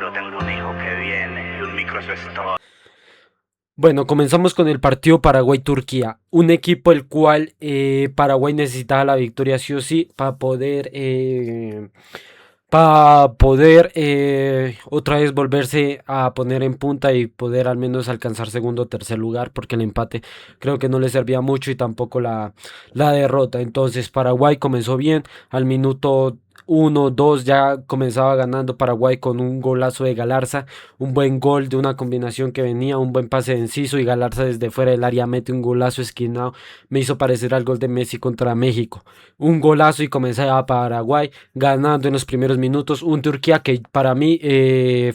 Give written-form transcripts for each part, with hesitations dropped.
futuro, tengo un hijo que viene, y un micro eso es todo. Bueno, comenzamos con el partido Paraguay-Turquía, un equipo el cual Paraguay necesitaba la victoria sí o sí para poder otra vez volverse a poner en punta y poder al menos alcanzar segundo o tercer lugar, porque el empate creo que no le servía mucho y tampoco la derrota. Entonces Paraguay comenzó bien, al minuto 1, 2 ya comenzaba ganando Paraguay con un golazo de Galarza, un buen gol de una combinación que venía, un buen pase de Enciso y Galarza desde fuera del área mete un golazo esquinado, me hizo parecer al gol de Messi contra México. Un golazo y comenzaba Paraguay ganando en los primeros minutos. Un Turquía que para mí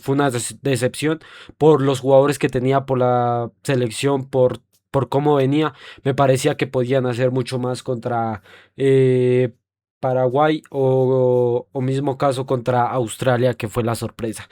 fue una decepción por los jugadores que tenía, por la selección, por cómo venía. Me parecía que podían hacer mucho más contra eh, Paraguay o mismo caso contra Australia, que fue la sorpresa.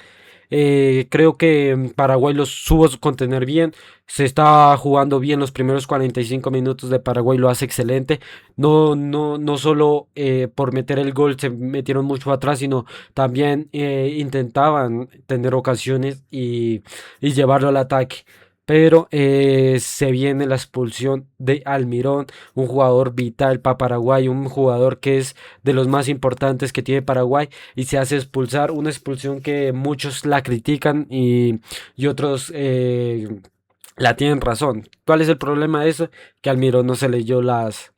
Creo que Paraguay los supo contener bien. Se está jugando bien los primeros 45 minutos de Paraguay, lo hace excelente. No solo por meter el gol se metieron mucho atrás, sino también intentaban tener ocasiones y llevarlo al ataque. Pero se viene la expulsión de Almirón, un jugador vital para Paraguay, un jugador que es de los más importantes que tiene Paraguay y se hace expulsar, una expulsión que muchos la critican y otros la tienen razón. ¿Cuál es el problema de eso? Que Almirón no se leyó las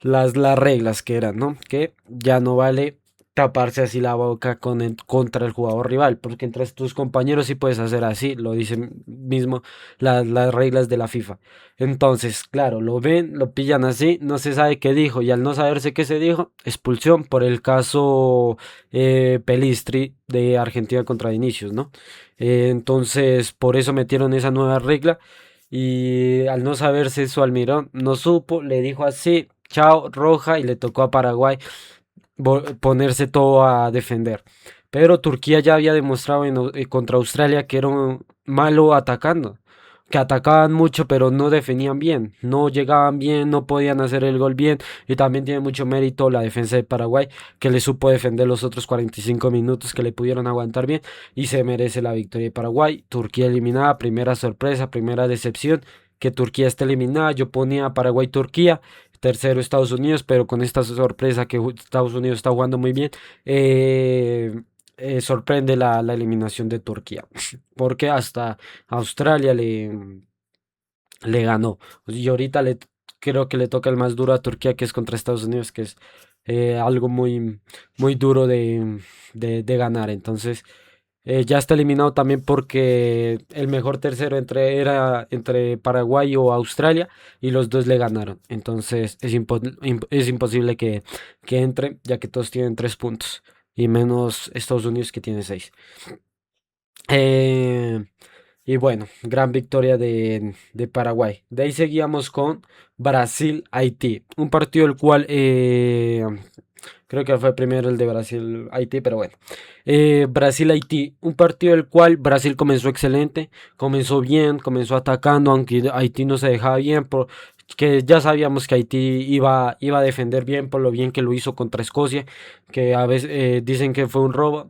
reglas que eran, ¿no? Que ya no vale taparse así la boca contra el jugador rival, porque entre tus compañeros sí puedes hacer así, lo dicen mismo las reglas de la FIFA. Entonces, claro, lo ven, lo pillan así, no se sabe qué dijo, y al no saberse qué se dijo, expulsión por el caso Pelistri de Argentina contra Vinicius, ¿no? Entonces, por eso metieron esa nueva regla. Y al no saberse eso, Almirón no supo, le dijo así, chao, roja, y le tocó a Paraguay ponerse todo a defender. Pero Turquía ya había demostrado contra Australia que era malo atacando, que atacaban mucho pero no defendían bien, no llegaban bien, no podían hacer el gol bien y también tiene mucho mérito la defensa de Paraguay que le supo defender los otros 45 minutos que le pudieron aguantar bien y se merece la victoria de Paraguay. Turquía eliminada, primera sorpresa, primera decepción que Turquía esté eliminada. Yo ponía Paraguay-Turquía, tercero Estados Unidos, pero con esta sorpresa que Estados Unidos está jugando muy bien, sorprende la eliminación de Turquía, porque hasta Australia le ganó. Y ahorita creo que le toca el más duro a Turquía, que es contra Estados Unidos, que es algo muy duro de ganar. Entonces, ya está eliminado también porque el mejor tercero era entre Paraguay o Australia y los dos le ganaron. Entonces es imposible que entre, ya que todos tienen 3 puntos y menos Estados Unidos que tiene 6. Eh, y bueno, gran victoria de Paraguay. De ahí seguíamos con Brasil-Haití. Un partido el cual creo que fue primero el de Brasil-Haití, pero bueno. Brasil-Haití. Un partido el cual Brasil comenzó excelente. Comenzó bien, comenzó atacando, aunque Haití no se dejaba bien. Que ya sabíamos que Haití iba a defender bien por lo bien que lo hizo contra Escocia, que a veces dicen que fue un robo,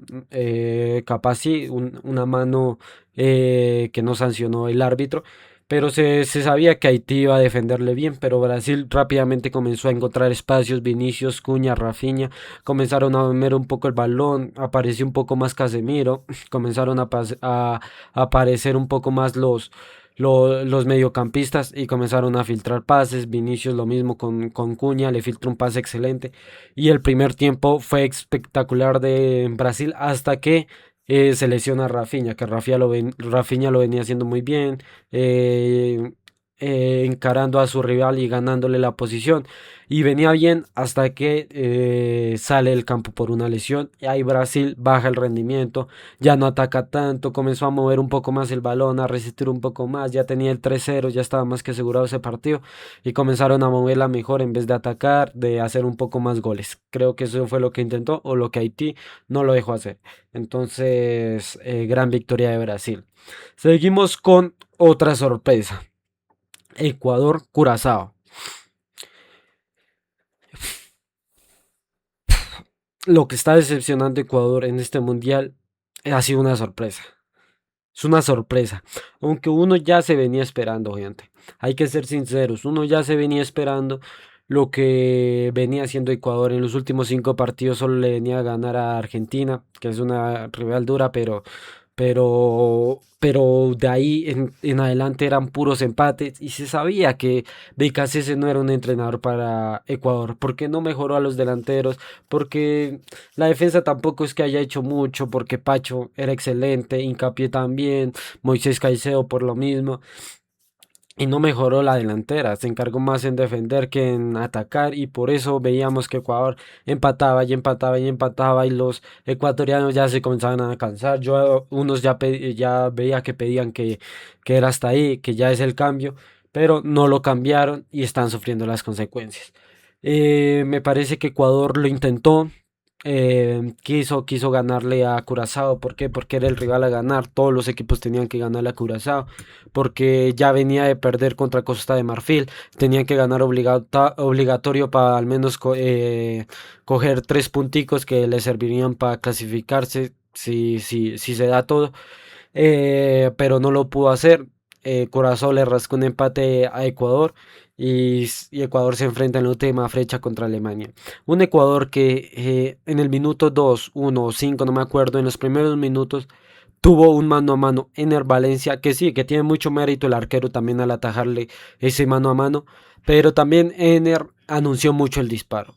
capaz sí, una mano que no sancionó el árbitro, pero se sabía que Haití iba a defenderle bien, pero Brasil rápidamente comenzó a encontrar espacios, Vinicius, Cuña, Rafinha, comenzaron a mover un poco el balón, apareció un poco más Casemiro, comenzaron a aparecer un poco más los mediocampistas y comenzaron a filtrar pases. Vinicius lo mismo con Cuña, le filtró un pase excelente. Y el primer tiempo fue espectacular de Brasil hasta que se lesiona Rafinha, que Rafinha lo venía haciendo muy bien, eh, encarando a su rival y ganándole la posición. Y venía bien hasta que sale del campo por una lesión. Y ahí Brasil baja el rendimiento, ya no ataca tanto, comenzó a mover un poco más el balón, a resistir un poco más, ya tenía el 3-0, ya estaba más que asegurado ese partido y comenzaron a moverla mejor en vez de atacar, de hacer un poco más goles. Creo que eso fue lo que intentó o lo que Haití no lo dejó hacer. Entonces, gran victoria de Brasil. Seguimos con otra sorpresa. Ecuador-Curazao. Lo que está decepcionando a Ecuador en este mundial ha sido una sorpresa. Es una sorpresa. Aunque uno ya se venía esperando, gente. Hay que ser sinceros. Uno ya se venía esperando lo que venía haciendo Ecuador. En los últimos 5 partidos solo le venía a ganar a Argentina, que es una rival dura, pero de ahí en adelante eran puros empates y se sabía que Becasese no era un entrenador para Ecuador, porque no mejoró a los delanteros, porque la defensa tampoco es que haya hecho mucho, porque Pacho era excelente, Hincapié también, Moisés Caicedo por lo mismo. Y no mejoró la delantera, se encargó más en defender que en atacar y por eso veíamos que Ecuador empataba y empataba y empataba y los ecuatorianos ya se comenzaban a cansar. Yo unos ya veía que pedían que era hasta ahí, que ya es el cambio, pero no lo cambiaron y están sufriendo las consecuencias. Me parece que Ecuador lo intentó, quiso ganarle a Curazao. ¿Por qué? Porque era el rival a ganar. Todos los equipos tenían que ganarle a Curazao. Porque ya venía de perder contra Costa de Marfil. Tenían que ganar obligatorio para al menos coger 3 punticos que le servirían para clasificarse si se da todo. Pero no lo pudo hacer. Curazao le rascó un empate a Ecuador y Ecuador se enfrenta en la última fecha contra Alemania. Un Ecuador que en el minuto 2 1 o 5 no me acuerdo, en los primeros minutos tuvo un mano a mano Ener Valencia, que sí, que tiene mucho mérito el arquero también al atajarle ese mano a mano, pero también Ener anunció mucho el disparo.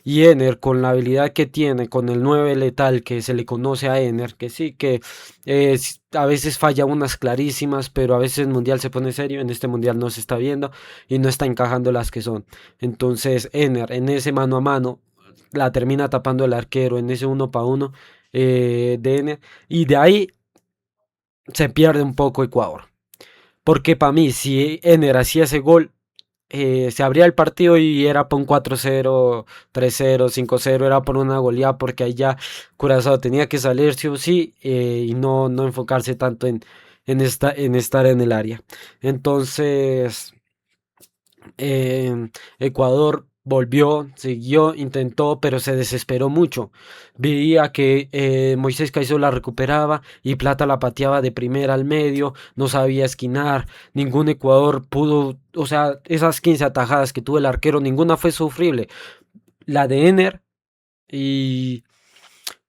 Y Ener, con la habilidad que tiene, con el 9 letal que se le conoce a Ener, que sí, que a veces falla unas clarísimas, pero a veces el mundial se pone serio. En este mundial no se está viendo y no está encajando las que son. Entonces, Ener, en ese mano a mano, la termina tapando el arquero, en ese uno para uno de Ener. Y de ahí se pierde un poco Ecuador. Porque para mí, si Ener hacía ese gol, se abría el partido y era por un 4-0, 3-0, 5-0, era por una goleada, porque ahí ya Curazao tenía que salir sí o sí y no enfocarse tanto en estar en el área. Entonces, Ecuador volvió, siguió, intentó, pero se desesperó mucho. Veía que Moisés Caicedo la recuperaba y Plata la pateaba de primera al medio, no sabía esquinar, ningún Ecuador pudo, o sea, esas 15 atajadas que tuvo el arquero, ninguna fue sufrible. La de Ener y,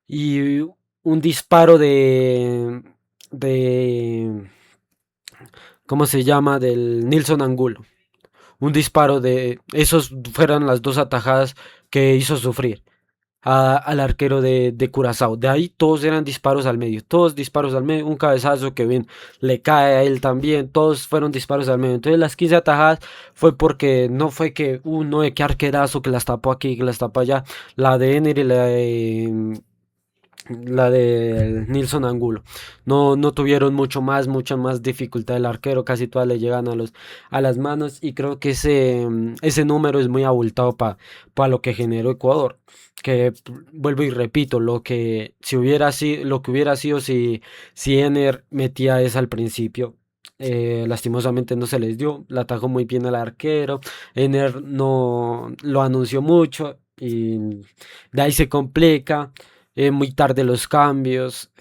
y un disparo de, ¿cómo se llama? Del Nilson Angulo. Un disparo de esos fueron las dos atajadas que hizo sufrir al arquero de Curazao. De ahí todos eran disparos al medio, todos disparos al medio, un cabezazo que bien le cae a él también, todos fueron disparos al medio. Entonces las 15 atajadas fue porque no fue que uno de qué arquerazo que las tapó aquí, que las tapó allá, la de Ener y la de Nilson Angulo. No tuvieron mucha más dificultad el arquero, casi todas le llegan a las manos y creo que ese número es muy abultado para lo que generó Ecuador. Que vuelvo y repito, lo que hubiera sido si Ener metía esa al principio. Lastimosamente no se les dio, la atajó muy bien al arquero, Ener no lo anunció mucho y de ahí se complica. Muy tarde los cambios,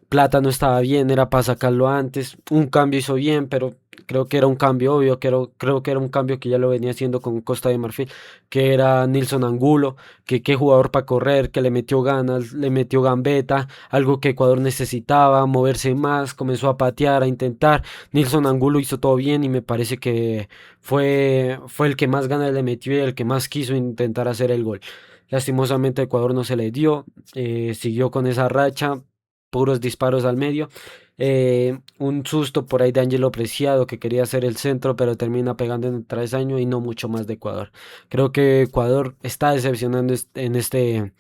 Plata no estaba bien, era para sacarlo antes, un cambio hizo bien, pero creo que era un cambio obvio, creo que era un cambio que ya lo venía haciendo con Costa de Marfil, que era Nilson Angulo, que qué jugador para correr, que le metió ganas, le metió gambeta, algo que Ecuador necesitaba, moverse más, comenzó a patear, a intentar. Nilson Angulo hizo todo bien y me parece que fue el que más ganas le metió y el que más quiso intentar hacer el gol. Lastimosamente a Ecuador no se le dio, siguió con esa racha, puros disparos al medio. Un susto por ahí de Angelo Preciado que quería hacer el centro, pero termina pegando en el travesaño y no mucho más de Ecuador. Creo que Ecuador está decepcionando en este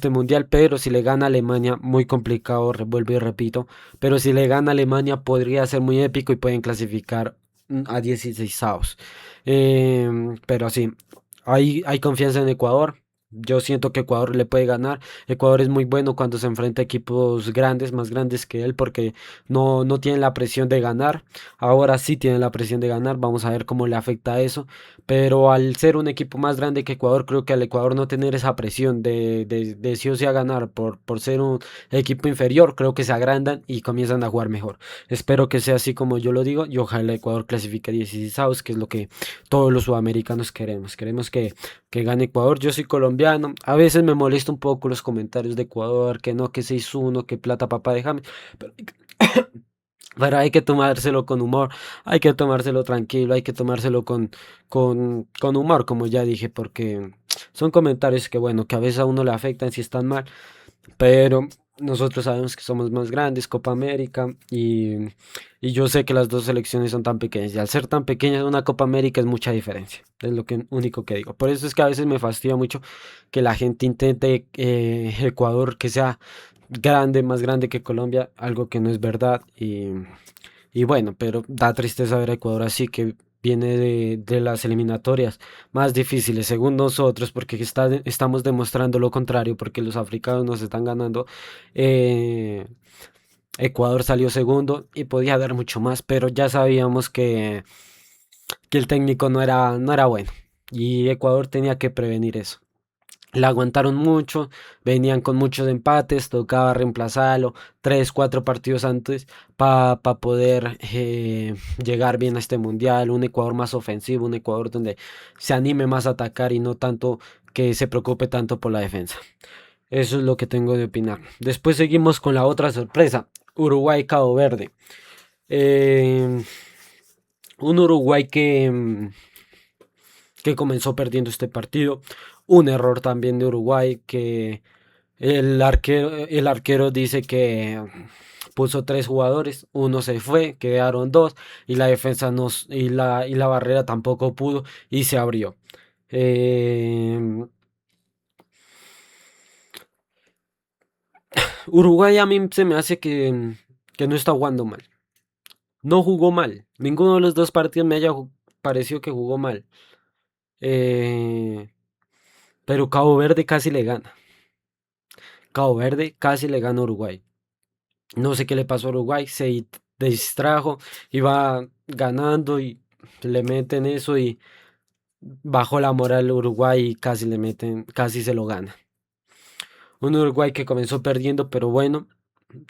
mundial, pero si le gana a Alemania, muy complicado, vuelvo y repito, pero si le gana a Alemania podría ser muy épico y pueden clasificar a 16avos. Pero sí, hay confianza en Ecuador. Yo siento que Ecuador le puede ganar. Ecuador es muy bueno cuando se enfrenta a equipos grandes, más grandes que él, porque no tienen la presión de ganar. Ahora sí tienen la presión de ganar. Vamos a ver cómo le afecta eso. Pero al ser un equipo más grande que Ecuador, creo que al Ecuador no tener esa presión de sí o sí a ganar por ser un equipo inferior, creo que se agrandan y comienzan a jugar mejor. Espero que sea así como yo lo digo y ojalá Ecuador clasifique a 16avos, que es lo que todos los sudamericanos queremos. Queremos que gane Ecuador. Yo soy colombiano. A veces me molesta un poco los comentarios de Ecuador, que no, que 6-1, que plata papá déjame. Pero, pero hay que tomárselo con humor, hay que tomárselo tranquilo, hay que tomárselo con humor, como ya dije, porque son comentarios que, bueno, que a veces a uno le afectan si están mal, pero nosotros sabemos que somos más grandes, Copa América, y yo sé que las dos selecciones son tan pequeñas, y al ser tan pequeñas una Copa América es mucha diferencia, es lo que, único que digo. Por eso es que a veces me fastidia mucho que la gente intente Ecuador que sea grande, más grande que Colombia, algo que no es verdad, y bueno, pero da tristeza ver a Ecuador así que viene de las eliminatorias más difíciles según nosotros, porque estamos demostrando lo contrario, porque los africanos nos están ganando. eh, Ecuador salió segundo y podía dar mucho más, pero ya sabíamos que el técnico no era bueno y Ecuador tenía que prevenir eso. La aguantaron mucho, venían con muchos empates, tocaba reemplazarlo 3, 4 partidos antes para poder llegar bien a este mundial, un Ecuador más ofensivo, un Ecuador donde se anime más a atacar y no tanto que se preocupe tanto por la defensa. Eso es lo que tengo de opinar. Después seguimos con la otra sorpresa, Uruguay-Cabo Verde. Eh, un Uruguay que comenzó perdiendo este partido. Un error también de Uruguay que el arquero dice que puso 3 jugadores, uno se fue, quedaron dos y la defensa y la barrera tampoco pudo y se abrió. Eh, Uruguay a mí se me hace que no está jugando mal. No jugó mal. Ninguno de los dos partidos me haya parecido que jugó mal. Eh, pero Cabo Verde casi le gana. Cabo Verde casi le gana a Uruguay. No sé qué le pasó a Uruguay, se distrajo, iba ganando y le meten eso y bajó la moral Uruguay y casi le meten, casi se lo gana. Un Uruguay que comenzó perdiendo, pero bueno,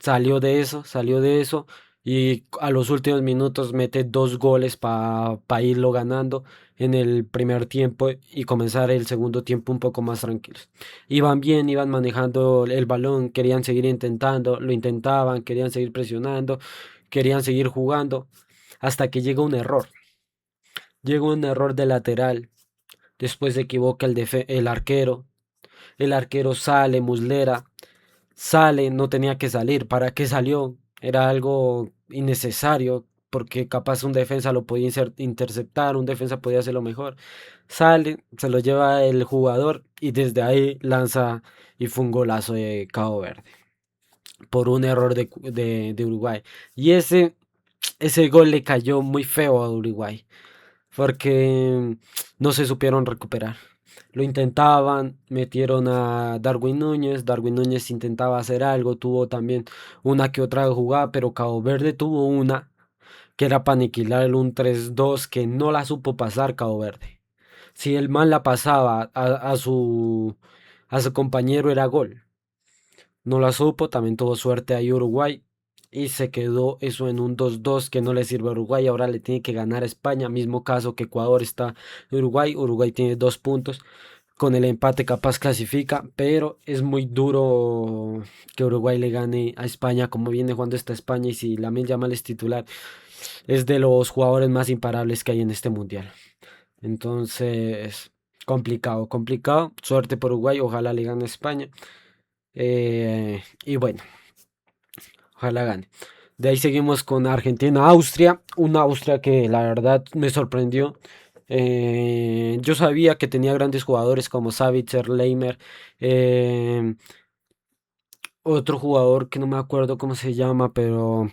salió de eso y a los últimos minutos mete 2 goles para irlo ganando en el primer tiempo y comenzar el segundo tiempo un poco más tranquilos. Iban bien, iban manejando el balón, querían seguir intentando, lo intentaban, querían seguir presionando, querían seguir jugando, hasta que llega un error. Llega un error de lateral, después se equivoca el arquero. El arquero sale, Muslera, sale, no tenía que salir. ¿Para qué salió? Era algo innecesario, porque capaz un defensa lo podía interceptar, un defensa podía hacerlo mejor. Sale, se lo lleva el jugador y desde ahí lanza y fue un golazo de Cabo Verde por un error de Uruguay. Y ese gol le cayó muy feo a Uruguay porque no se supieron recuperar. Lo intentaban, metieron a Darwin Núñez intentaba hacer algo, tuvo también una que otra jugada, pero Cabo Verde tuvo una que era para aniquilar el un 3-2 que no la supo pasar Cabo Verde. Si el man la pasaba a su compañero era gol. No la supo, también tuvo suerte ahí Uruguay y se quedó eso en un 2-2 que no le sirve a Uruguay, ahora le tiene que ganar a España, mismo caso que Ecuador está Uruguay, Uruguay tiene 2 puntos, con el empate capaz clasifica, pero es muy duro que Uruguay le gane a España como viene jugando esta España y si Lamine Yamal es titular, es de los jugadores más imparables que hay en este mundial. Entonces, complicado, complicado, suerte por Uruguay, ojalá le gane a España. Y bueno, ojalá gane. De ahí seguimos con Argentina-Austria. Una Austria que la verdad me sorprendió. Yo sabía que tenía grandes jugadores como Savitzer, Leimer, eh, otro jugador que no me acuerdo cómo se llama, pero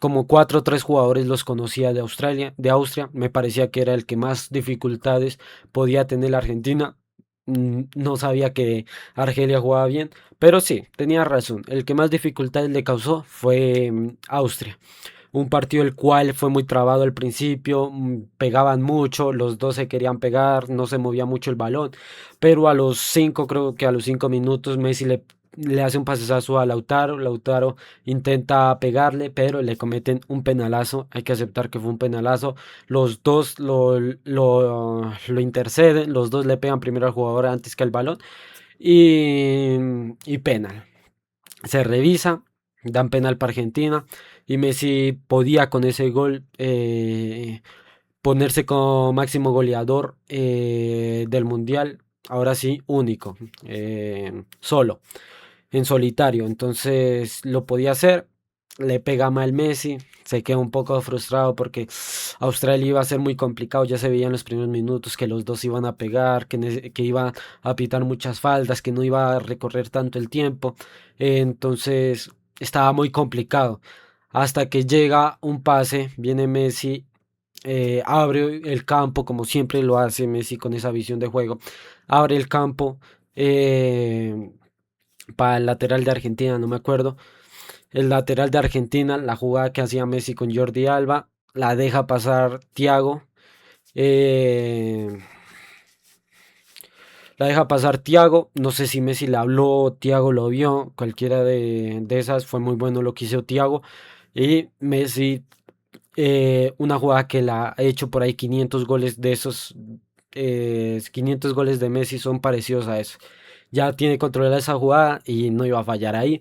como 4 o 3 jugadores los conocía de Australia, de Austria. Me parecía que era el que más dificultades podía tener la Argentina. no sabía que Argelia jugaba bien, pero sí, tenía razón. El que más dificultades le causó fue Austria. Un partido el cual fue muy trabado al principio, pegaban mucho, los dos se querían pegar, no se movía mucho el balón, pero a los 5, creo que a los 5 minutos, Messi le hace un pasesazo a Lautaro, Lautaro intenta pegarle, pero le cometen un penalazo, hay que aceptar que fue un penalazo, los dos lo interceden, los dos le pegan primero al jugador antes que al balón, y, y penal. Se revisa, dan penal para Argentina y Messi podía con ese gol ponerse como máximo goleador del mundial, ahora sí, único, solo, en solitario. Entonces lo podía hacer, le pega mal Messi, se queda un poco frustrado porque Australia iba a ser muy complicado, ya se veía en los primeros minutos que los dos iban a pegar, que iba a pitar muchas faltas, que no iba a recorrer tanto el tiempo, entonces estaba muy complicado. Hasta que llega un pase, viene Messi, abre el campo como siempre lo hace Messi con esa visión de juego, abre el campo eh, para el lateral de Argentina, no me acuerdo, el lateral de Argentina, la jugada que hacía Messi con Jordi Alba, la deja pasar Thiago. eh, la deja pasar Thiago. No sé si Messi le habló, Thiago lo vio. Cualquiera de esas fue muy bueno lo que hizo Thiago. Y Messi, una jugada que la ha hecho por ahí 500 goles de esos. 500 goles de Messi son parecidos a eso. Ya tiene controlada esa jugada y no iba a fallar ahí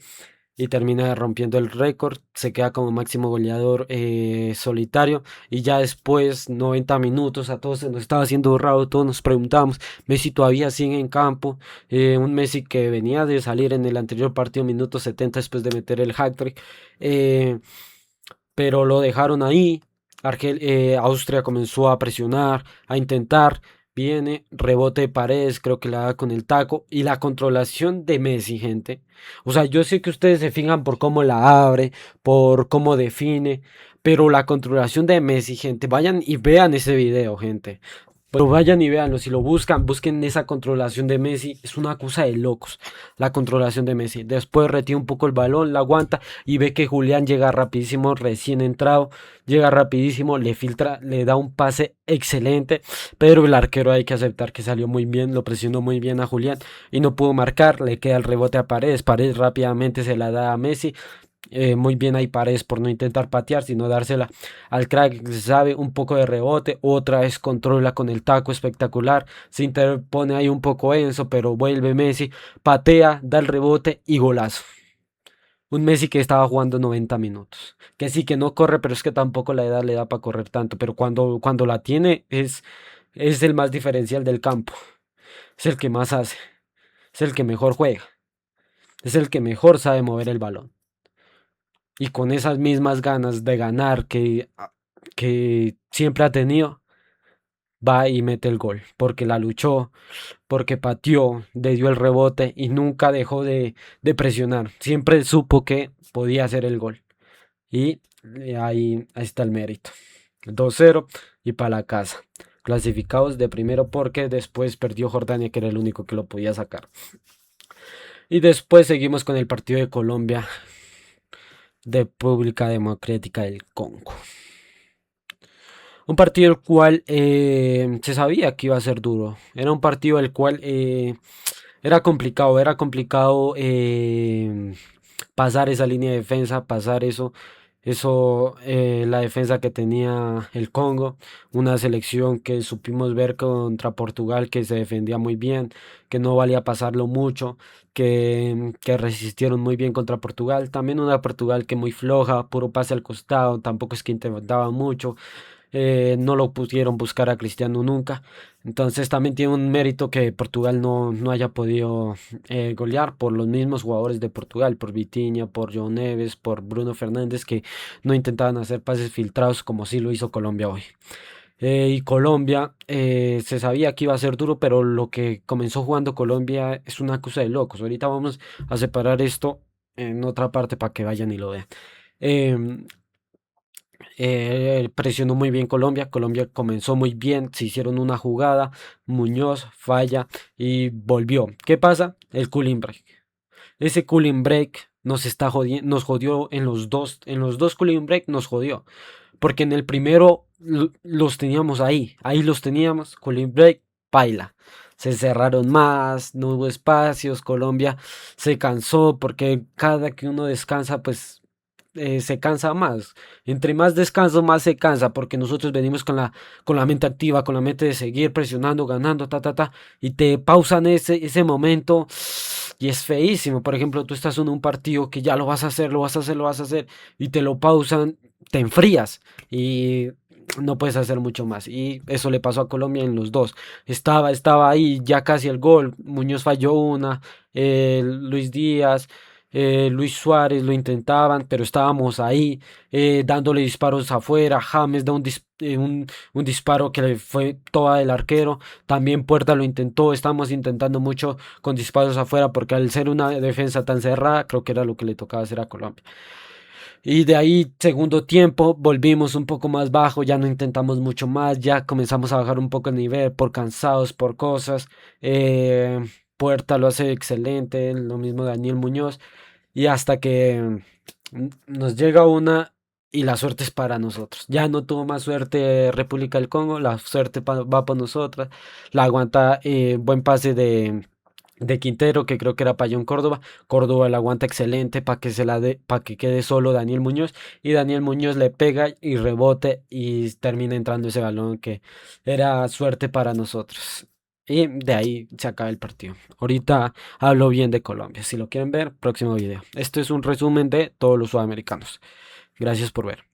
y termina rompiendo el récord, se queda como máximo goleador solitario y ya después 90 minutos a todos se nos estaba haciendo raro, todos nos preguntábamos, Messi todavía sigue en campo, un Messi que venía de salir en el anterior partido minuto 70 después de meter el hat-trick, eh, pero lo dejaron ahí. Austria comenzó a presionar, a intentar, viene, rebote de Paredes, creo que la da con el taco y la controlación de Messi, gente. O sea, yo sé que ustedes se fijan por cómo la abre, por cómo define, pero la controlación de Messi, gente, vayan y vean ese video, gente. Pero vayan y véanlo, si lo buscan, busquen esa controlación de Messi, es una cosa de locos, la controlación de Messi. Después retira un poco el balón, la aguanta y ve que Julián llega rapidísimo, recién entrado, llega rapidísimo, le filtra, le da un pase excelente, pero el arquero hay que aceptar que salió muy bien, lo presionó muy bien a Julián y no pudo marcar, le queda el rebote a Paredes, Paredes rápidamente se la da a Messi, muy bien ahí Paredes por no intentar patear, sino dársela al crack que se sabe, un poco de rebote, otra vez controla con el taco espectacular, se interpone ahí un poco Enzo, pero vuelve Messi, patea, da el rebote y golazo. Un Messi que estaba jugando 90 minutos. Que sí que no corre, pero es que tampoco la edad le da para correr tanto. Pero cuando la tiene es el más diferencial del campo. Es el que más hace. Es el que mejor juega. Es el que mejor sabe mover el balón. Y con esas mismas ganas de ganar que siempre ha tenido, va y mete el gol. Porque la luchó, porque pateó, le dio el rebote y nunca dejó de presionar. Siempre supo que podía hacer el gol. Y ahí está el mérito. 2-0 y para la casa. Clasificados de primero porque después perdió Jordania, que era el único que lo podía sacar. Y después seguimos con el partido de Colombia, de República Democrática del Congo. Un partido el cual se sabía que iba a ser duro. Era un partido el cual era complicado pasar esa línea de defensa, pasar la defensa que tenía el Congo, una selección que supimos ver contra Portugal que se defendía muy bien, que no valía pasarlo mucho, que resistieron muy bien contra Portugal, también una Portugal que muy floja, puro pase al costado, tampoco es que intentaba mucho, no lo pudieron buscar a Cristiano nunca. Entonces también tiene un mérito que Portugal no haya podido golear por los mismos jugadores de Portugal, por Vitinha, por João Neves, por Bruno Fernández, que no intentaban hacer pases filtrados como sí lo hizo Colombia hoy. Y Colombia se sabía que iba a ser duro, pero lo que comenzó jugando Colombia es una cosa de locos. Ahorita vamos a separar esto en otra parte para que vayan y lo vean. Em, Presionó muy bien Colombia. Colombia comenzó muy bien. Se hicieron una jugada. Muñoz falla y volvió. ¿Qué pasa? El cooling break. Ese cooling break nos está jodiendo, nos jodió en los dos cooling break nos jodió. Porque en el primero los teníamos ahí los teníamos, cooling break, paila. Se cerraron más, no hubo espacios, Colombia se cansó porque cada que uno descansa, pues se cansa más. Entre más descanso, más se cansa, porque nosotros venimos con la mente activa, con la mente de seguir presionando, ganando, y te pausan ese momento y es feísimo. Por ejemplo, tú estás en un partido que ya lo vas a hacer, lo vas a hacer, lo vas a hacer, y te lo pausan, te enfrías y no puedes hacer mucho más. Y eso le pasó a Colombia en los dos. Estaba ahí ya casi el gol. Muñoz falló una, Luis Díaz, Luis Suárez lo intentaban, pero estábamos ahí dándole disparos afuera. James da un disparo que le fue toda del arquero. También Puerta lo intentó. Estamos intentando mucho con disparos afuera porque al ser una defensa tan cerrada, creo que era lo que le tocaba hacer a Colombia. Y de ahí, segundo tiempo, volvimos un poco más bajo, ya no intentamos mucho más, ya comenzamos a bajar un poco el nivel por cansados, por cosas. Eh, Puerta lo hace excelente, lo mismo Daniel Muñoz. Y hasta que nos llega una y la suerte es para nosotros. Ya no tuvo más suerte República del Congo, la suerte va por nosotras. La aguanta buen pase de Quintero, que creo que era para John Córdoba. Córdoba la aguanta excelente para que se la dé, para que quede solo Daniel Muñoz. Y Daniel Muñoz le pega y rebote y termina entrando ese balón que era suerte para nosotros. Y de ahí se acaba el partido. Ahorita hablo bien de Colombia. Si lo quieren ver, próximo video. Esto es un resumen de todos los sudamericanos. Gracias por ver.